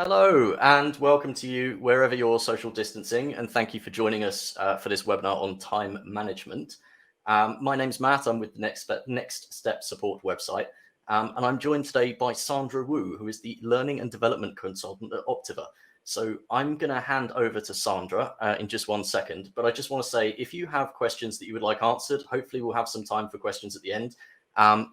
Hello and welcome to you wherever you're social distancing, and thank you for joining us for this webinar on time management. My name's Matt, I'm with the Next Step Support website, and I'm joined today by Sandra Woo, who is the Learning and Development Consultant at Optiver. So I'm going to hand over to Sandra in just 1 second, but I just want to say if you have questions that you would like answered, hopefully we'll have some time for questions at the end.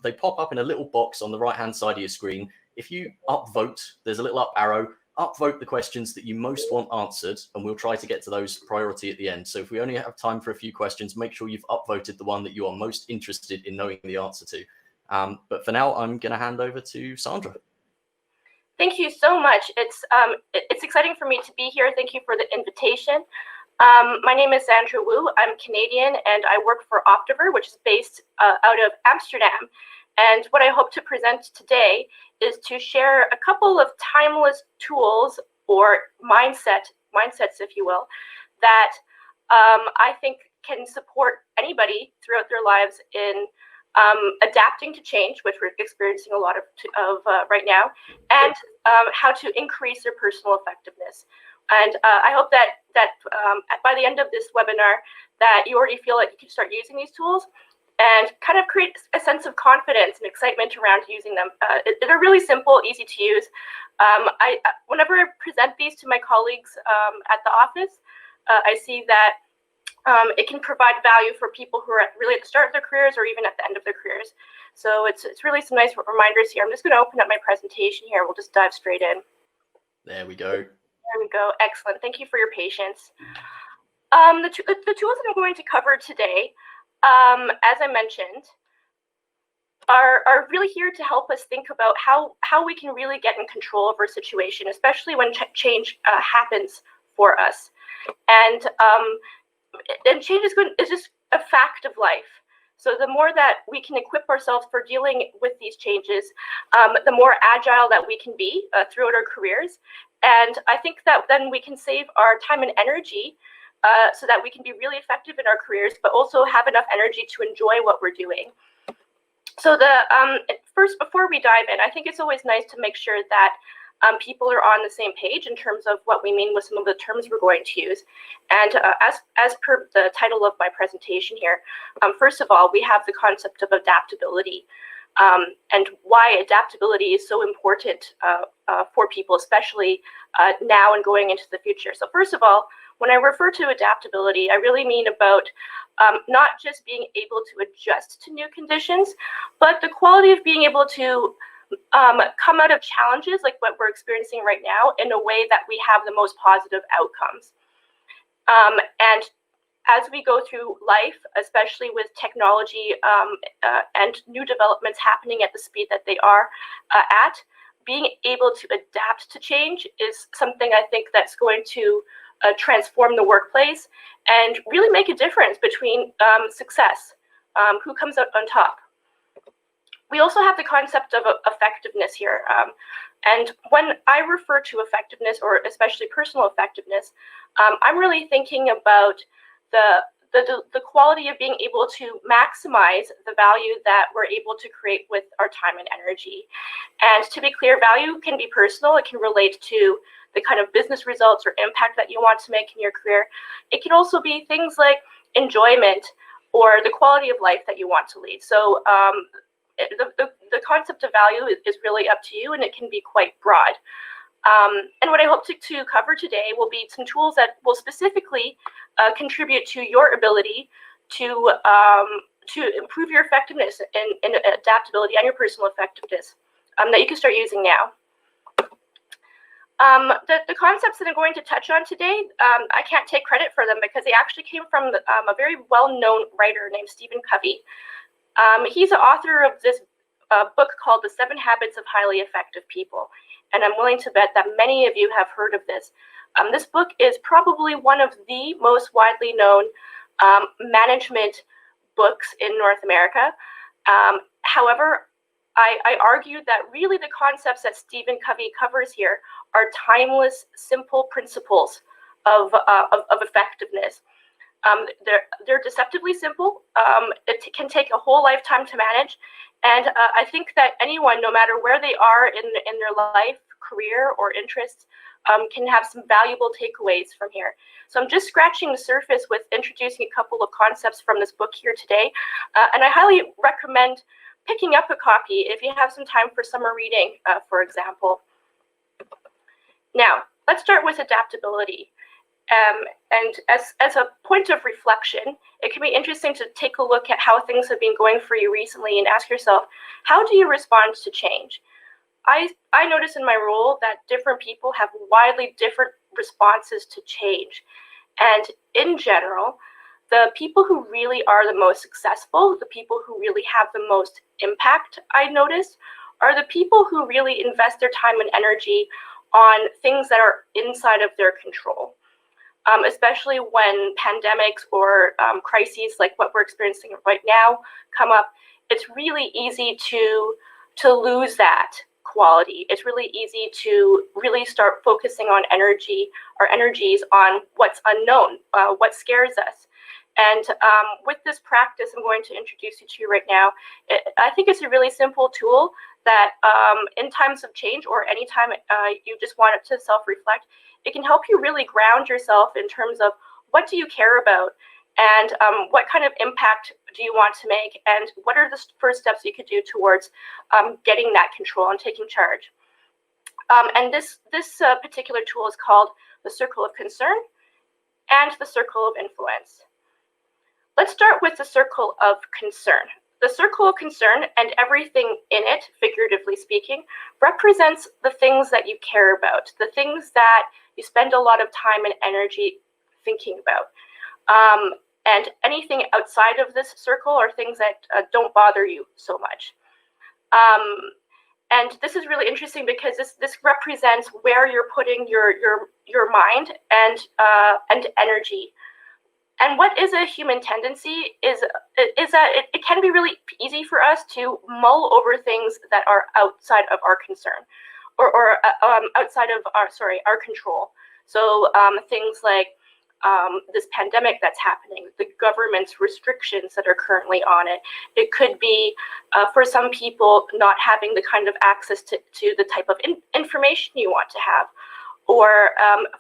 They pop up in a little box on the right-hand side of your screen. If you upvote, there's a little up arrow, upvote the questions that you most want answered, and we'll try to get to those priority at the end. So if we only have time for a few questions, make sure you've upvoted the one that you are most interested in knowing the answer to. But for now, I'm going to hand over to Sandra. Thank you so much. It's exciting for me to be here. Thank you for the invitation. My name is Sandra Woo. I'm Canadian, and I work for Optiver, which is based out of Amsterdam. And what I hope to present today is to share a couple of timeless tools or mindsets, if you will, that I think can support anybody throughout their lives in adapting to change, which we're experiencing a lot of right now, and how to increase their personal effectiveness. And I hope that by the end of this webinar, that you already feel like you can start using these tools and kind of create a sense of confidence and excitement around using them. They're really simple, easy to use. Whenever I present these to my colleagues at the office, I see that it can provide value for people who are really at the start of their careers or even at the end of their careers. So it's really some nice reminders here. I'm just going to open up my presentation here. We'll just dive straight in. There we go. There we go. Excellent. Thank you for your patience. The tools that I'm going to cover today, as I mentioned, are really here to help us think about how we can really get in control of our situation, especially when change happens for us. And change is just a fact of life. So the more that we can equip ourselves for dealing with these changes, the more agile that we can be throughout our careers. And I think that then we can save our time and energy so that we can be really effective in our careers, but also have enough energy to enjoy what we're doing. So first, before we dive in, I think it's always nice to make sure that people are on the same page in terms of what we mean with some of the terms we're going to use. And as per the title of my presentation here, first of all, we have the concept of adaptability and why adaptability is so important for people, especially now and going into the future. So first of all, when I refer to adaptability, I really mean about not just being able to adjust to new conditions, but the quality of being able to come out of challenges like what we're experiencing right now in a way that we have the most positive outcomes. And as we go through life, especially with technology and new developments happening at the speed that they are at, being able to adapt to change is something I think that's going to transform the workplace and really make a difference between success, who comes out on top. We also have the concept of effectiveness here. And when I refer to effectiveness, or especially personal effectiveness, I'm really thinking about the quality of being able to maximize the value that we're able to create with our time and energy. And to be clear, value can be personal. It can relate to the kind of business results or impact that you want to make in your career. It can also be things like enjoyment or the quality of life that you want to lead. So the concept of value is really up to you, and it can be quite broad. And what I hope to cover today will be some tools that will specifically contribute to your ability to improve your effectiveness and adaptability and your personal effectiveness that you can start using now. The concepts that I'm going to touch on today, I can't take credit for them because they actually came from a very well-known writer named Stephen Covey. He's the author of this book called The 7 Habits of Highly Effective People. And I'm willing to bet that many of you have heard of this. This book is probably one of the most widely known management books in North America. However, I argue that really the concepts that Stephen Covey covers here are timeless, simple principles of effectiveness. They're deceptively simple. It can take a whole lifetime to manage. And I think that anyone, no matter where they are in their life, career or interests can have some valuable takeaways from here. So I'm just scratching the surface with introducing a couple of concepts from this book here today, and I highly recommend picking up a copy if you have some time for summer reading, for example. Now, let's start with adaptability. And as a point of reflection, it can be interesting to take a look at how things have been going for you recently and ask yourself, how do you respond to change? I notice in my role that different people have widely different responses to change. And in general, the people who really are the most successful, the people who really have the most impact, I notice, are the people who really invest their time and energy on things that are inside of their control. Especially when pandemics or crises like what we're experiencing right now come up, it's really easy to lose that quality. It's really easy to really start focusing on our energies on what's unknown, what scares us. And with this practice I'm going to introduce you to right now, I think it's a really simple tool that in times of change or anytime you just want it to self-reflect, it can help you really ground yourself in terms of what do you care about and what kind of impact do you want to make and what are the first steps you could do towards getting that control and taking charge. And this particular tool is called the Circle of Concern and the Circle of Influence. Let's start with the Circle of Concern. The Circle of Concern and everything in it, figuratively speaking, represents the things that you care about, the things that you spend a lot of time and energy thinking about. And anything outside of this circle are things that don't bother you so much. And this is really interesting because this represents where you're putting your mind and energy. And what is a human tendency is that it can be really easy for us to mull over things that are outside of our concern, or outside of our control. So things like this pandemic that's happening, the government's restrictions that are currently on it. It could be for some people not having the kind of access to the type of information you want to have. Or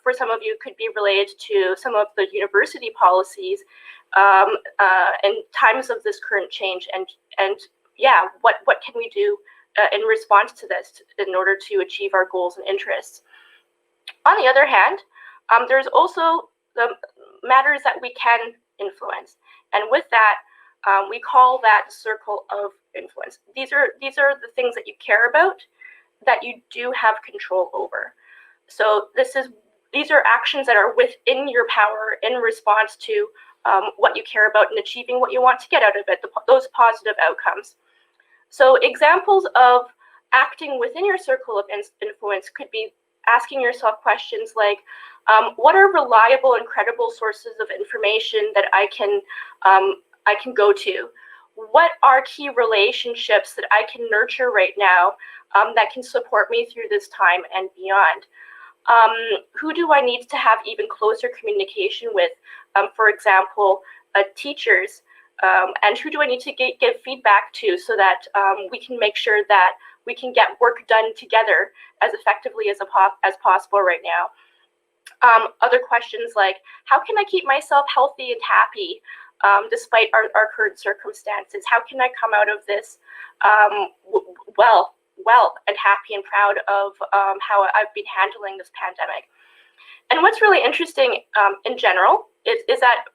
for some of you, could be related to some of the university policies in times of this current change. And yeah, what can we do in response to this in order to achieve our goals and interests? On the other hand, there's also the matters that we can influence. And with that, we call that circle of influence. These are the things that you care about, that you do have control over. So these are actions that are within your power in response to what you care about and achieving what you want to get out of it, those positive outcomes. So examples of acting within your circle of influence could be asking yourself questions like, what are reliable and credible sources of information that I can go to? What are key relationships that I can nurture right now that can support me through this time and beyond? Who do I need to have even closer communication with? For example, teachers, and who do I need to give feedback to so that we can make sure that we can get work done together as effectively as possible right now? Other questions like, how can I keep myself healthy and happy despite our current circumstances? How can I come out of this well and happy and proud of how I've been handling this pandemic? And what's really interesting in general is that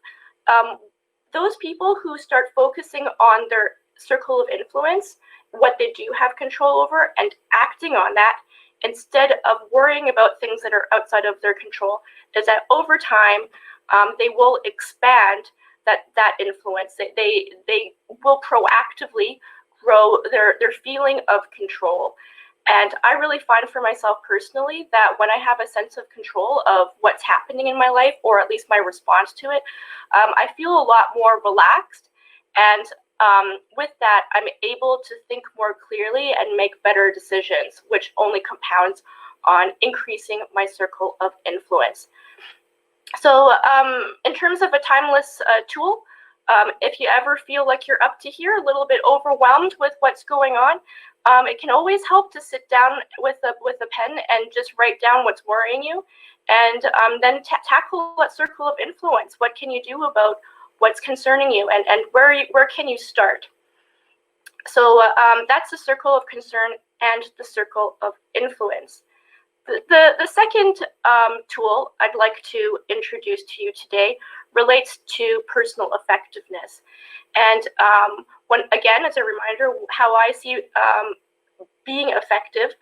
those people who start focusing on their circle of influence, what they do have control over, and acting on that instead of worrying about things that are outside of their control, is that over time they will expand that influence. They will proactively grow their feeling of control. And I really find for myself personally that when I have a sense of control of what's happening in my life, or at least my response to it, I feel a lot more relaxed. And with that, I'm able to think more clearly and make better decisions, which only compounds on increasing my circle of influence. So in terms of a timeless tool, if you ever feel like you're up to here, a little bit overwhelmed with what's going on, it can always help to sit down with a pen and just write down what's worrying you, and then tackle that circle of influence. What can you do about what's concerning you, and where can you start? So that's the circle of concern and the circle of influence. The second tool I'd like to introduce to you today relates to personal effectiveness. And again, as a reminder, how I see being effective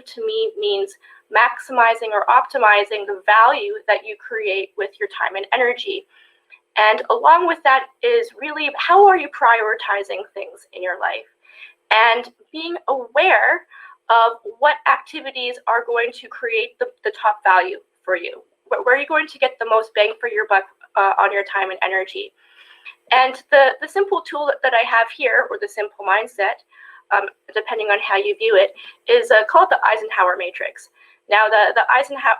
to me means maximizing or optimizing the value that you create with your time and energy. And along with that is really, how are you prioritizing things in your life? And being aware of what activities are going to create the top value for you. Where are you going to get the most bang for your buck on your time and energy? And the simple tool that I have here, or the simple mindset, depending on how you view it, is called the Eisenhower Matrix. Now, the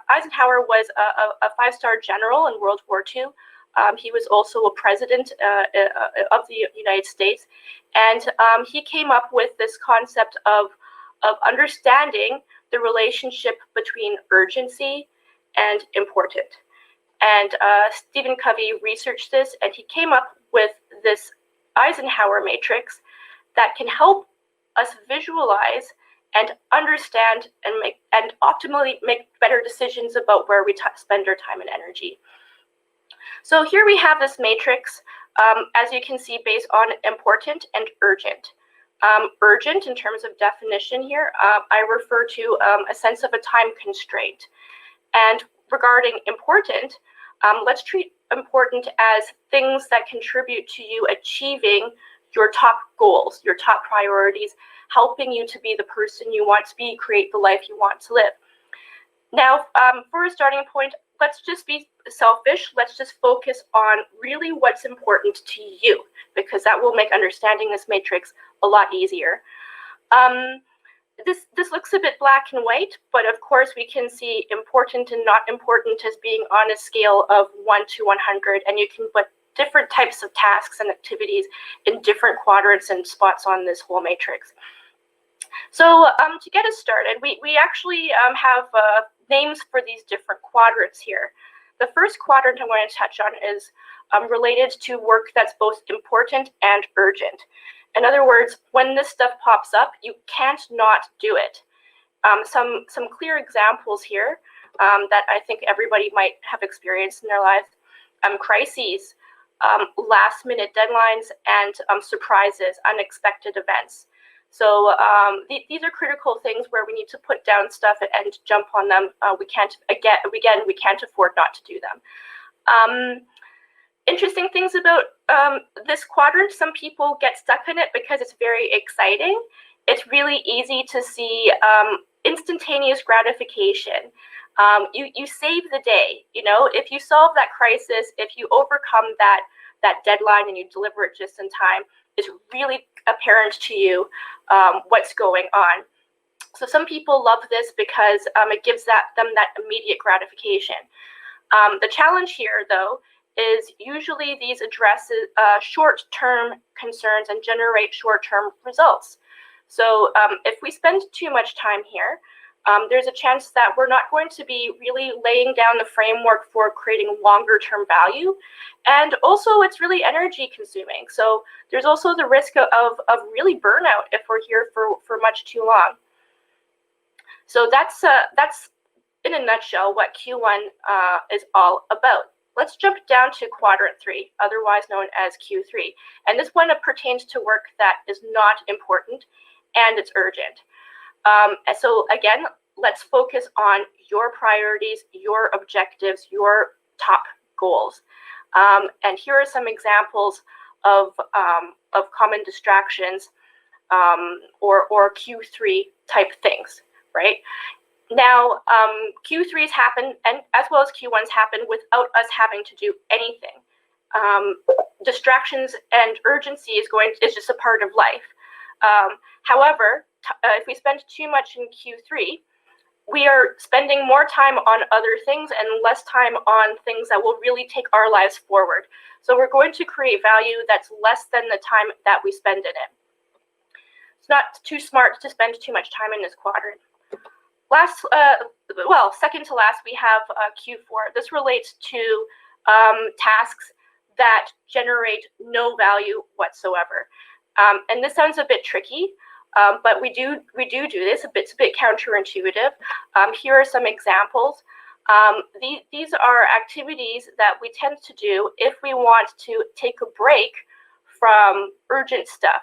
Eisenhower was a five-star general in World War II. He was also a president of the United States, and he came up with this concept of understanding the relationship between urgency and important. And Stephen Covey researched this, and he came up with this Eisenhower matrix that can help us visualize and understand and optimally make better decisions about where we spend our time and energy. So here we have this matrix, as you can see, based on important and urgent. Urgent, in terms of definition here, I refer to a sense of a time constraint. And regarding important, let's treat important as things that contribute to you achieving your top goals, your top priorities, helping you to be the person you want to be, create the life you want to live. Now, for a starting point, let's just be selfish. Let's just focus on really what's important to you, because that will make understanding this matrix a lot easier. This looks a bit black and white, but of course we can see important and not important as being on a scale of 1 to 100, and you can put different types of tasks and activities in different quadrants and spots on this whole matrix. So to get us started, we actually have names for these different quadrants here. The first quadrant I'm going to touch on is related to work that's both important and urgent. In other words, when this stuff pops up, you can't not do it. Some clear examples here that I think everybody might have experienced in their lives: crises, last-minute deadlines, and surprises, unexpected events. So these are critical things where we need to put down stuff and jump on them. We can't afford not to do them. Interesting things about this quadrant: some people get stuck in it because it's very exciting. It's really easy to see instantaneous gratification. You save the day. You know, if you solve that crisis, if you overcome that deadline and you deliver it just in time, it's really apparent to you what's going on. So some people love this because it gives them that immediate gratification. The challenge here, though, is usually these address short-term concerns and generate short-term results. So if we spend too much time here, there's a chance that we're not going to be really laying down the framework for creating longer-term value. And also, it's really energy consuming. So there's also the risk of really burnout if we're here for much too long. So that's in a nutshell what Q1 is all about. Let's jump down to quadrant 3, otherwise known as Q3. And this one pertains to work that is not important and it's urgent. So again, let's focus on your priorities, your objectives, your top goals. And here are some examples of common distractions or Q3 type things, right? Now, Q3s happen, and as well as Q1s happen, without us having to do anything. Distractions and urgency is just a part of life. However, if we spend too much in Q3, we are spending more time on other things and less time on things that will really take our lives forward. So we're going to create value that's less than the time that we spend in it. It's not too smart to spend too much time in this quadrant. Second to last, we have Q4. This relates to tasks that generate no value whatsoever. And this sounds a bit tricky, but we do this. It's a bit counterintuitive. Here are some examples. These are activities that we tend to do if we want to take a break from urgent stuff.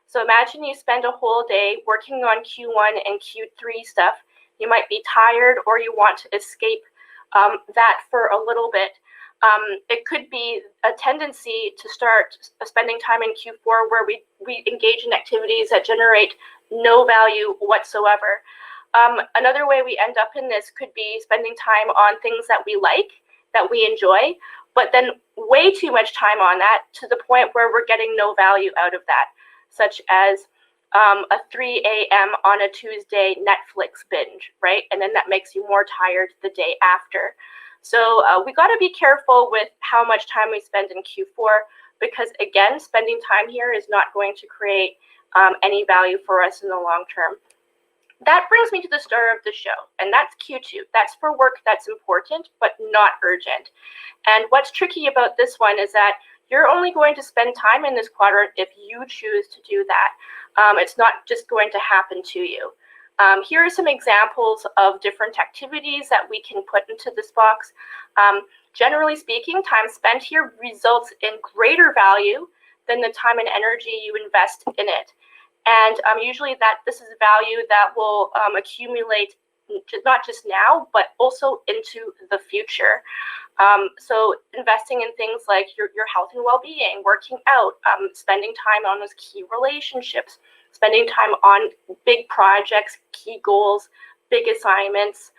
So imagine you spend a whole day working on Q1 and Q3 stuff. You might be tired, or you want to escape that for a little bit. It could be a tendency to start spending time in Q4 where we engage in activities that generate no value whatsoever. Another way we end up in this could be spending time on things that we like, that we enjoy, but then way too much time on that to the point where we're getting no value out of that, such as a 3 a.m. on a Tuesday Netflix binge, right? And then that makes you more tired the day after. So we got to be careful with how much time we spend in Q4, because again, spending time here is not going to create any value for us in the long term. That brings me to the star of the show, and that's Q2. That's for work that's important, but not urgent. And what's tricky about this one is that you're only going to spend time in this quadrant if you choose to do that. It's not just going to happen to you. Here are some examples of different activities that we can put into this box. Generally speaking, time spent here results in greater value than the time and energy you invest in it. And usually this is value that will accumulate not just now, but also into the future. So investing in things like your health and well-being, working out, spending time on those key relationships, spending time on big projects, key goals, big assignments,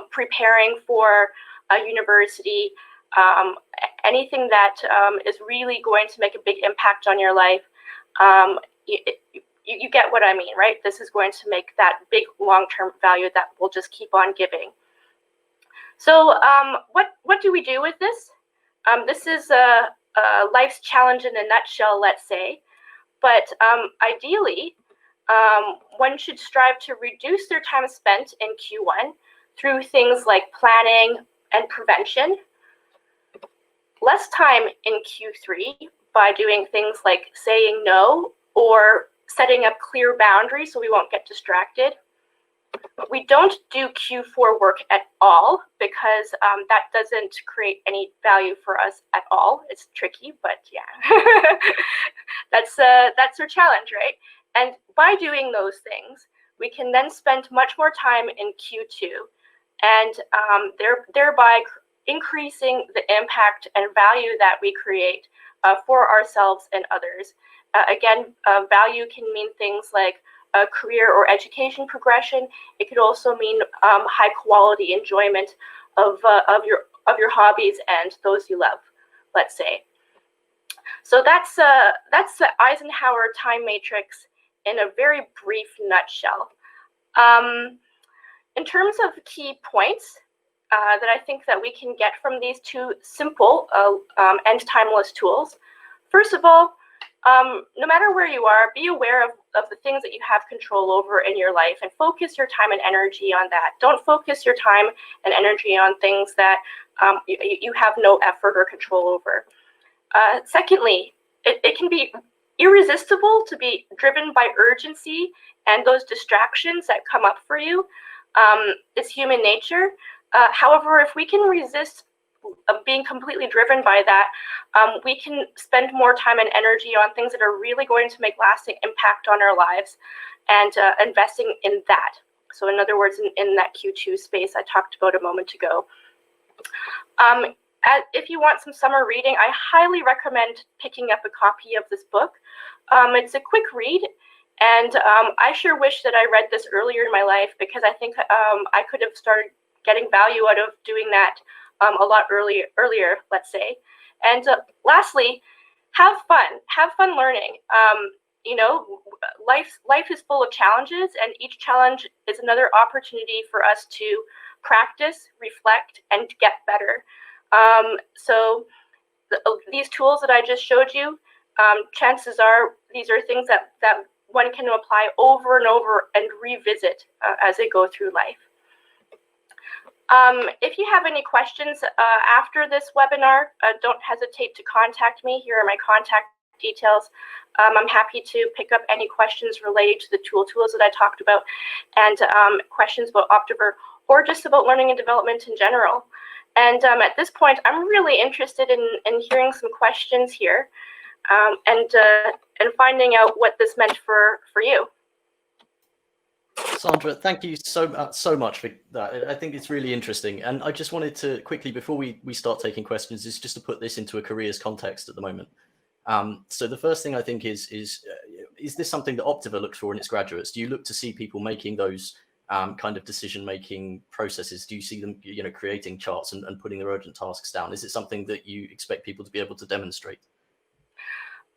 preparing for a university, anything that is really going to make a big impact on your life. You get what I mean, right? This is going to make that big long-term value that will just keep on giving. So what do we do with this? This is a life's challenge in a nutshell, let's say. But ideally, one should strive to reduce their time spent in Q1 through things like planning and prevention, less time in Q3 by doing things like saying no or setting up clear boundaries so we won't get distracted. We don't do Q4 work at all because that doesn't create any value for us at all. It's tricky, but yeah, that's our challenge, right? And by doing those things, we can then spend much more time in Q2, and thereby increasing the impact and value that we create for ourselves and others. Again, value can mean things like a career or education progression. It could also mean high quality enjoyment of your hobbies and those you love, let's say. So that's the Eisenhower time matrix in a very brief nutshell. In terms of key points that I think that we can get from these two simple and timeless tools, first of all, no matter where you are, be aware of the things that you have control over in your life and focus your time and energy on that. Don't focus your time and energy on things that you have no effort or control over. Secondly, it can be irresistible to be driven by urgency and those distractions that come up for you. It's human nature. However, if we can resist being completely driven by that, we can spend more time and energy on things that are really going to make lasting impact on our lives and investing in that. So in other words, in that Q2 space I talked about a moment ago. If you want some summer reading, I highly recommend picking up a copy of this book. It's a quick read, and I sure wish that I read this earlier in my life, because I think I could have started getting value out of doing that a lot earlier, let's say. And lastly, have fun learning. You know, life is full of challenges, and each challenge is another opportunity for us to practice, reflect, and get better. So these tools that I just showed you, chances are these are things that one can apply over and over and revisit as they go through life. If you have any questions after this webinar, don't hesitate to contact me. Here are my contact details. I'm happy to pick up any questions related to the tools that I talked about, and questions about Optiver, or just about learning and development in general. And at this point, I'm really interested in hearing some questions here, and finding out what this meant for you. Sandra, thank you so much for that. I think it's really interesting. And I just wanted to quickly, before we start taking questions, is just to put this into a careers context at the moment. So the first thing I think is this something that Optiver looks for in its graduates? Do you look to see people making those kind of decision-making processes? Do you see them, creating charts and putting their urgent tasks down? Is it something that you expect people to be able to demonstrate?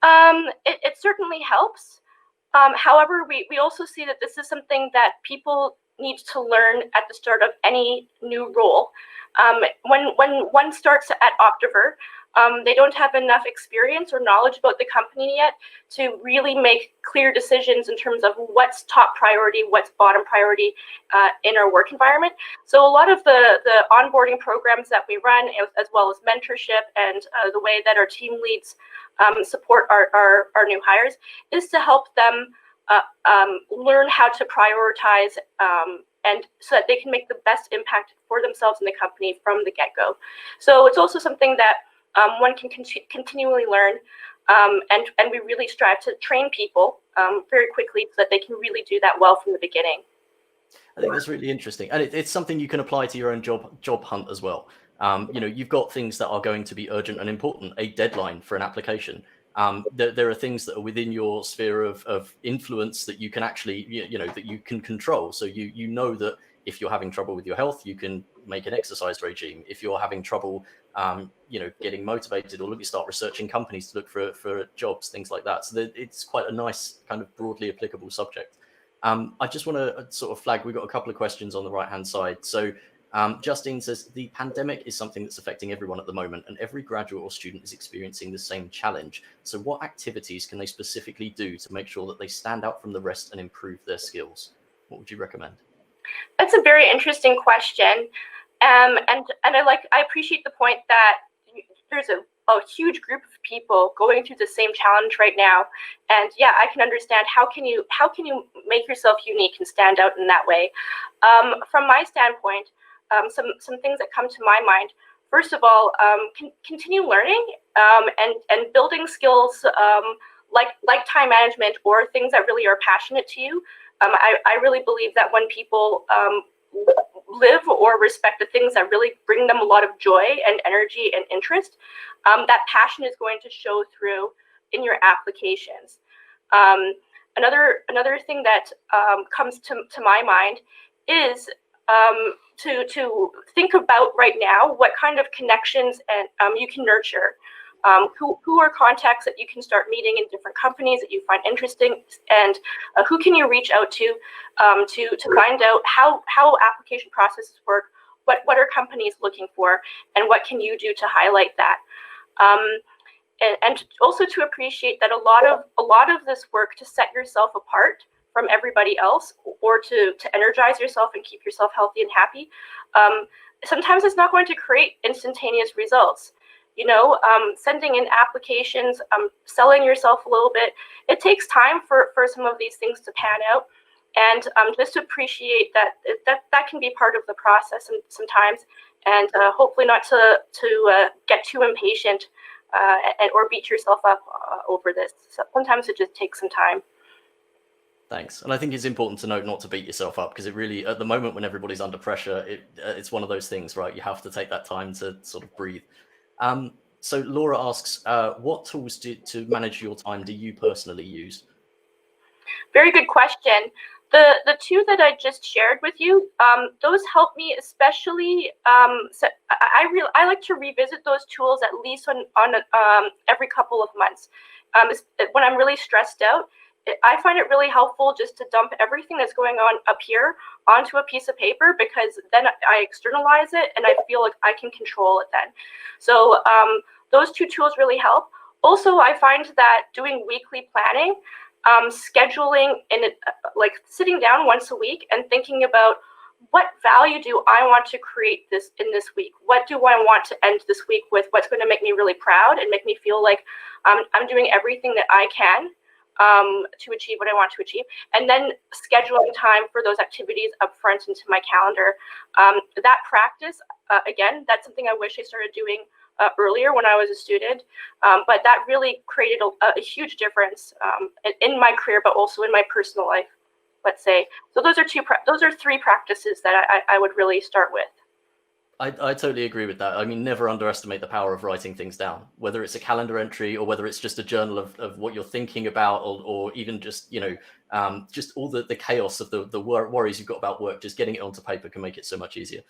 It certainly helps. However, we also see that this is something that people need to learn at the start of any new role. When one starts at Optiver, they don't have enough experience or knowledge about the company yet to really make clear decisions in terms of what's top priority, what's bottom priority in our work environment. So a lot of the onboarding programs that we run, as well as mentorship and the way that our team leads support our new hires, is to help them learn how to prioritize and so that they can make the best impact for themselves and the company from the get-go. So it's also something that one can continually learn, and we really strive to train people very quickly so that they can really do that well from the beginning. I think that's really interesting, and it's something you can apply to your own job hunt as well. You've got things that are going to be urgent and important, a deadline for an application. There are things that are within your sphere of influence that you can actually, that you can control. So you know that if you're having trouble with your health, you can make an exercise regime. If you're having trouble, getting motivated, or start researching companies to look for jobs, things like that. So it's quite a nice kind of broadly applicable subject. I just want to sort of flag, we've got a couple of questions on the right-hand side. So Justine says, the pandemic is something that's affecting everyone at the moment, and every graduate or student is experiencing the same challenge. So what activities can they specifically do to make sure that they stand out from the rest and improve their skills? What would you recommend? That's a very interesting question. And I appreciate the point that there's a huge group of people going through the same challenge right now. And yeah, I can understand how can you make yourself unique and stand out in that way. From my standpoint, some things that come to my mind. First of all, continue learning and building skills like time management, or things that really are passionate to you. I really believe that when people live or respect the things that really bring them a lot of joy and energy and interest, that passion is going to show through in your applications. Another thing that comes to my mind is to think about right now what kind of connections and you can nurture. Who are contacts that you can start meeting in different companies that you find interesting, and who can you reach out to find out how application processes work, what are companies looking for, and what can you do to highlight that, and also to appreciate that a lot of this work to set yourself apart from everybody else, or to energize yourself and keep yourself healthy and happy, sometimes it's not going to create instantaneous results. Sending in applications, selling yourself a little bit, it takes time for some of these things to pan out, and just to appreciate that can be part of the process sometimes, and hopefully not to get too impatient or beat yourself up over this. So sometimes it just takes some time. Thanks. And I think it's important to note not to beat yourself up, because it really, at the moment when everybody's under pressure, it's one of those things, right? You have to take that time to sort of breathe. So Laura asks, what tools to manage your time do you personally use? Very good question. The two that I just shared with you, those help me especially. So I like to revisit those tools at least on every couple of months. When I'm really stressed out, I find it really helpful just to dump everything that's going on up here onto a piece of paper, because then I externalize it and I feel like I can control it then. So those two tools really help. Also, I find that doing weekly planning scheduling and like sitting down once a week and thinking about what value do I want to create in this week? What do I want to end this week with? What's going to make me really proud and make me feel like I'm doing everything that I can to achieve what I want to achieve, and then scheduling time for those activities up front into my calendar. That practice, again, that's something I wish I started doing earlier when I was a student, but that really created a huge difference in my career, but also in my personal life, let's say. So those are three practices that I would really start with. I totally agree with that. I mean, never underestimate the power of writing things down, whether it's a calendar entry or whether it's just a journal of what you're thinking about, or even just, just all the chaos of the worries you've got about work, just getting it onto paper can make it so much easier.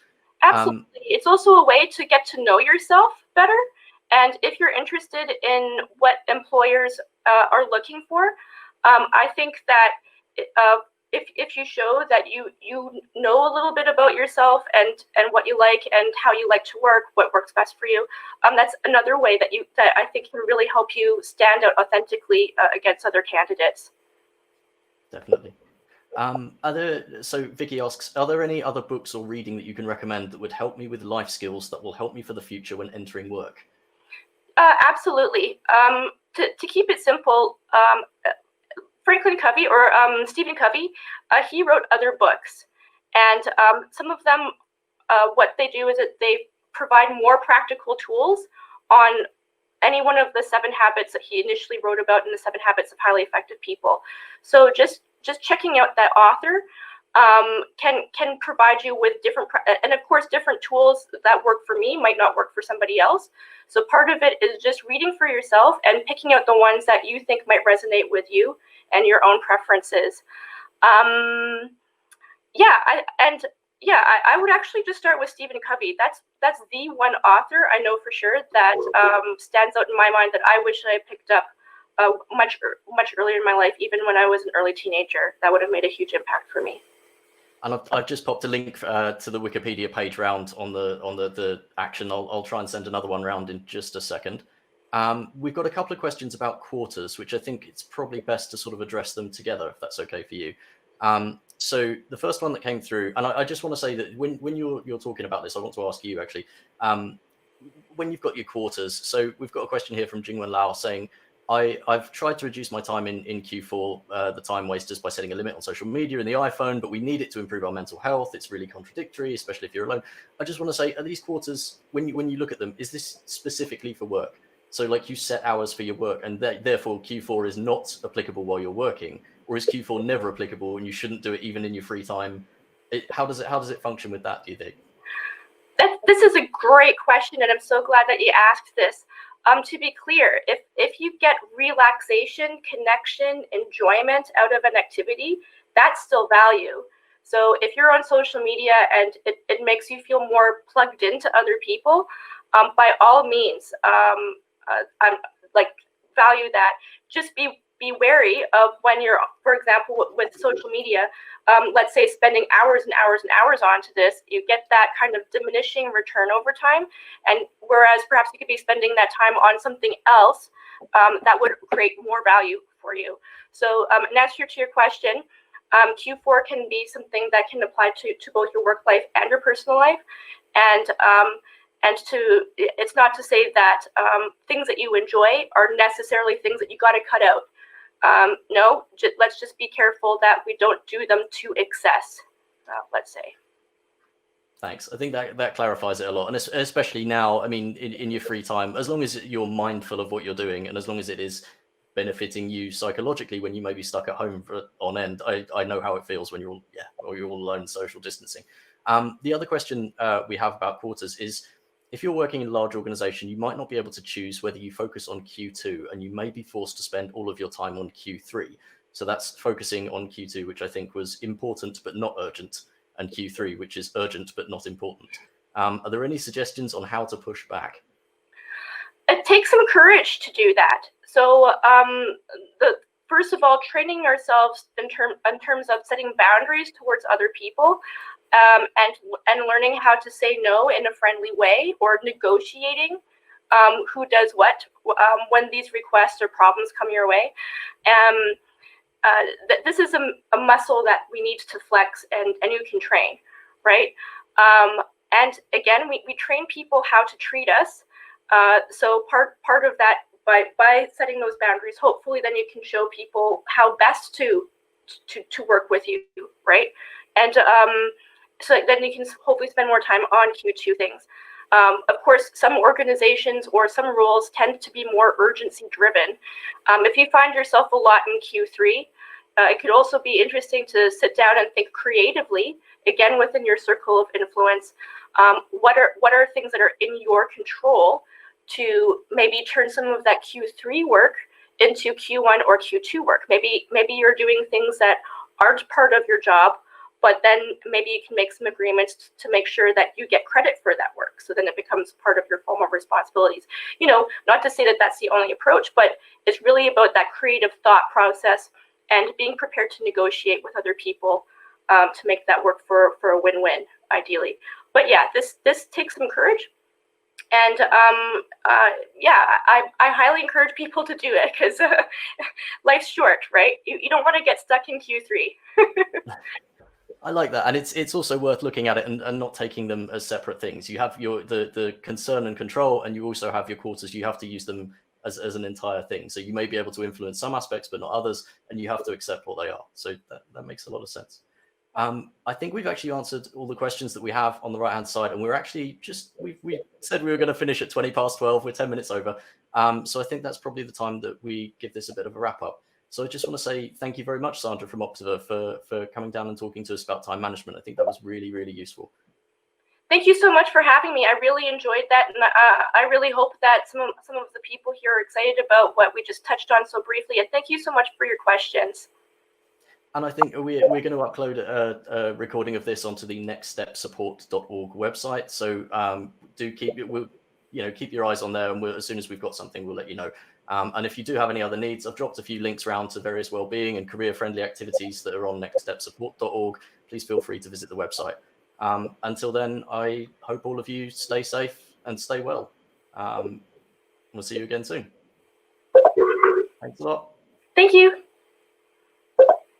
Absolutely. It's also a way to get to know yourself better. And if you're interested in what employers are looking for, I think that if you show that you know a little bit about yourself and what you like and how you like to work, what works best for you, that's another way that I think can really help you stand out authentically against other candidates. Definitely. So Vicky asks, are there any other books or reading that you can recommend that would help me with life skills that will help me for the future when entering work? Absolutely. To keep it simple, Franklin Covey or Stephen Covey, he wrote other books, and some of them, what they do is that they provide more practical tools on any one of the 7 habits that he initially wrote about in the 7 Habits of Highly Effective People. So just checking out that author can provide you with different, and of course, different tools that work for me might not work for somebody else. So part of it is just reading for yourself and picking out the ones that you think might resonate with you and your own preferences. I would actually just start with Stephen Covey. That's the one author I know for sure that stands out in my mind that I wish I had picked up much earlier in my life, even when I was an early teenager. That would have made a huge impact for me. And I've just popped a link to the Wikipedia page round on the action. I'll try and send another one round in just a second. We've got a couple of questions about quarters, which I think it's probably best to sort of address them together, if that's okay for you. So the first one that came through, and I just want to say that when you're talking about this, I want to ask you actually, when you've got your quarters. So we've got a question here from Jingwen Lao saying, I've tried to reduce my time in Q4, the time wasters, by setting a limit on social media and the iPhone, but we need it to improve our mental health. It's really contradictory, especially if you're alone. I just want to say, are these quarters, when you look at them, is this specifically for work? So like you set hours for your work and therefore Q4 is not applicable while you're working, or is Q4 never applicable and you shouldn't do it even in your free time? How does it function with that, do you think? This is a great question, and I'm so glad that you asked this. To be clear, if you get relaxation, connection, enjoyment out of an activity, that's still value. So if you're on social media and it makes you feel more plugged into other people, by all means, value that. Just be wary of when you're, for example, with social media, let's say spending hours and hours and hours onto this, you get that kind of diminishing return over time. And whereas perhaps you could be spending that time on something else that would create more value for you. So in answer to your question, Q4 can be something that can apply to both your work life and your personal life. And it's not to say that things that you enjoy are necessarily things that you got to cut out. No, let's just be careful that we don't do them to excess, let's say. Thanks. I think that clarifies it a lot. And especially now, I mean, in your free time, as long as you're mindful of what you're doing and as long as it is benefiting you psychologically when you may be stuck at home on end, I know how it feels when you're all alone, social distancing. The other question we have about quarters is, if you're working in a large organization, you might not be able to choose whether you focus on Q2 and you may be forced to spend all of your time on Q3. So that's focusing on Q2, which I think was important but not urgent, and Q3, which is urgent but not important. Are there any suggestions on how to push back? It takes some courage to do that. So first of all, training ourselves in terms of setting boundaries towards other people, and learning how to say no in a friendly way, or negotiating who does what when these requests or problems come your way. this is a muscle that we need to flex and you can train, right? And again, we train people how to treat us. So part of that, by setting those boundaries, hopefully then you can show people how best to work with you, right? And so then you can hopefully spend more time on Q2 things. Of course, some organizations or some roles tend to be more urgency driven. If you find yourself a lot in Q3, it could also be interesting to sit down and think creatively, again, within your circle of influence. What are things that are in your control to maybe turn some of that Q3 work into Q1 or Q2 work? Maybe you're doing things that aren't part of your job, but then maybe you can make some agreements to make sure that you get credit for that work. So then it becomes part of your formal responsibilities. Not to say that that's the only approach, but it's really about that creative thought process and being prepared to negotiate with other people to make that work for a win-win, ideally. But yeah, this takes some courage. And yeah, I highly encourage people to do it, because life's short, right? You don't want to get stuck in Q3. I like that, and it's also worth looking at it and not taking them as separate things. You have the concern and control, and you also have your quarters. You have to use them as an entire thing. So you may be able to influence some aspects, but not others, and you have to accept what they are. So that makes a lot of sense. I think we've actually answered all the questions that we have on the right-hand side, and we're actually we said we were going to finish at 12:20. We're 10 minutes over. So I think that's probably the time that we give this a bit of a wrap up. So I just want to say thank you very much, Sandra from Optiver, for coming down and talking to us about time management. I think that was really, really useful. Thank you so much for having me. I really enjoyed that, and I really hope that some of the people here are excited about what we just touched on so briefly. And thank you so much for your questions. And I think we're going to upload a recording of this onto the nextstepsupport.org website. So do keep your eyes on there, and as soon as we've got something, we'll let you know. And if you do have any other needs, I've dropped a few links around to various wellbeing and career-friendly activities that are on nextstepsupport.org. Please feel free to visit the website. Until then, I hope all of you stay safe and stay well. We'll see you again soon. Thanks a lot. Thank you.